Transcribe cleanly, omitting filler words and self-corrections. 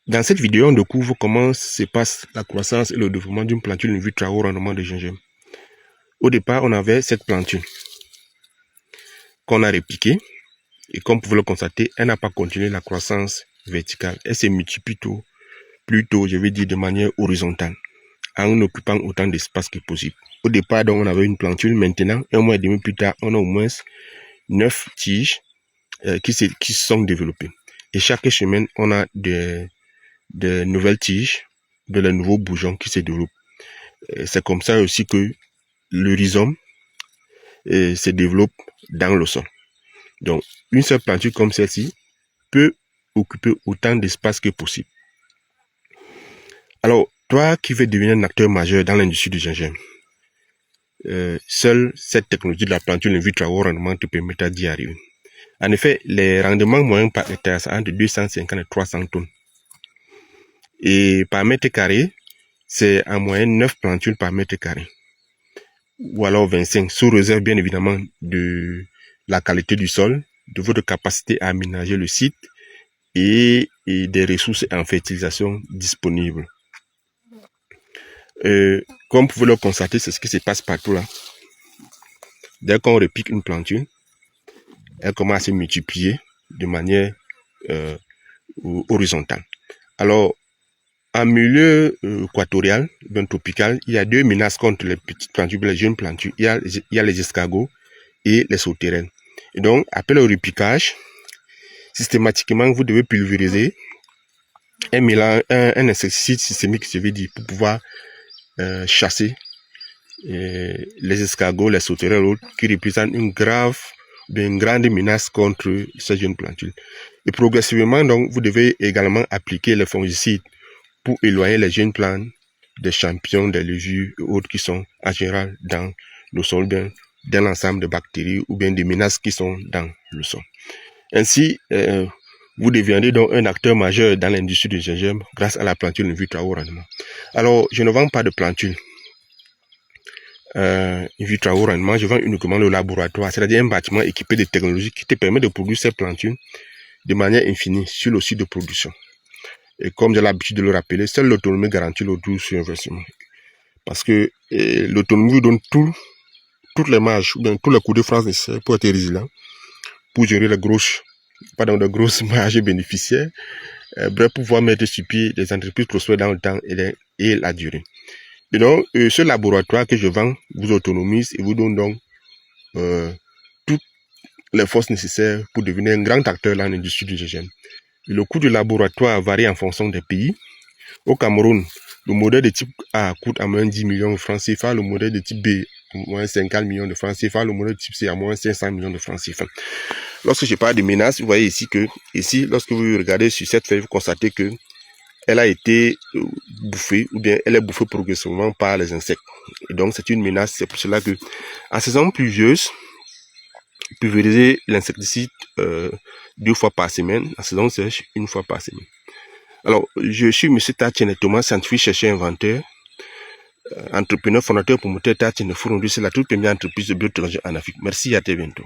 Dans cette vidéo, on découvre comment se passe la croissance et le développement d'une plantule in vitro à haut rendement de gingembre. Au départ, on avait cette plantule qu'on a répliquée et comme vous pouvez le constater, elle n'a pas continué la croissance verticale. Elle s'est multipliée plutôt, je vais dire, de manière horizontale, en occupant autant d'espace que possible. Au départ, donc, on avait une plantule. Maintenant, un mois et demi plus tard, on a au moins 9 tiges qui se sont développées. Et chaque semaine, on a de nouvelles tiges, de nouveaux bourgeons qui se développent. C'est comme ça aussi que le rhizome se développe dans le sol. Donc, une seule plantule comme celle-ci peut occuper autant d'espace que possible. Alors, toi qui veux devenir un acteur majeur dans l'industrie du gingembre, seule cette technologie de la plantule in vitro à haut rendement te permettra d'y arriver. En effet, les rendements moyens par hectare sont entre 250 et 300 tonnes. Et par mètre carré, c'est en moyenne 9 plantules par mètre carré. Ou alors 25, sous réserve bien évidemment de la qualité du sol, de votre capacité à aménager le site et des ressources en fertilisation disponibles. Comme vous pouvez le constater, c'est ce qui se passe partout là. Dès qu'on repique une plantule, elle commence à se multiplier de manière horizontale. Alors, en milieu équatorial, bien tropical, il y a deux menaces contre les petites plantules, les jeunes plantules. Il y a les escargots et les sauterelles. Et donc, après le repiquage, systématiquement, vous devez pulvériser un insecticide systémique, je vais dire, pour pouvoir chasser les escargots, les sauterelles, autres, qui représentent une grande menace contre ces jeunes plantules. Et progressivement, donc, vous devez également appliquer les fongicides pour éloigner les jeunes plantes des champignons, des levures et autres qui sont en général dans le sol, bien dans l'ensemble de bactéries ou bien des menaces qui sont dans le sol. Ainsi, vous deviendrez donc un acteur majeur dans l'industrie du gingembre grâce à la plantule in vitro à haut rendement. Alors, je ne vends pas de plantule in vitro à haut rendement, je vends uniquement le laboratoire, c'est-à-dire un bâtiment équipé de technologies qui te permet de produire ces plantules de manière infinie sur le site de production. Et comme j'ai l'habitude de le rappeler, seule l'autonomie garantit le retour sur investissement. Parce que l'autonomie vous donne toutes les marges, ou bien tous les coups de France nécessaires pour être résilient, pour gérer de grosses marges bénéficiaires, bref, pour pouvoir mettre sur pied des entreprises prospères dans le temps et la durée. Et donc, ce laboratoire que je vends vous autonomise et vous donne donc toutes les forces nécessaires pour devenir un grand acteur dans l'industrie du gingembre. Le coût du laboratoire varie en fonction des pays. Au Cameroun, le modèle de type A coûte à moins 10 millions de francs CFA, le modèle de type B à moins 50 millions de francs CFA, le modèle de type C à moins 500 millions de francs CFA. Lorsque je parle de menaces, vous voyez ici que, lorsque vous regardez sur cette feuille, vous constatez que elle a été bouffée, ou bien elle est bouffée progressivement par les insectes. Et donc c'est une menace, c'est pour cela que, en saison pluvieuse, pulvériser l'insecticide 2 fois par semaine, en saison sèche, 1 fois par semaine. Alors, je suis M. Tatiene Thomas, scientifique, chercheur, inventeur, entrepreneur, fondateur, promoteur Tatiene Fourondou. C'est la toute première entreprise de biotechnologie en Afrique. Merci et à très bientôt.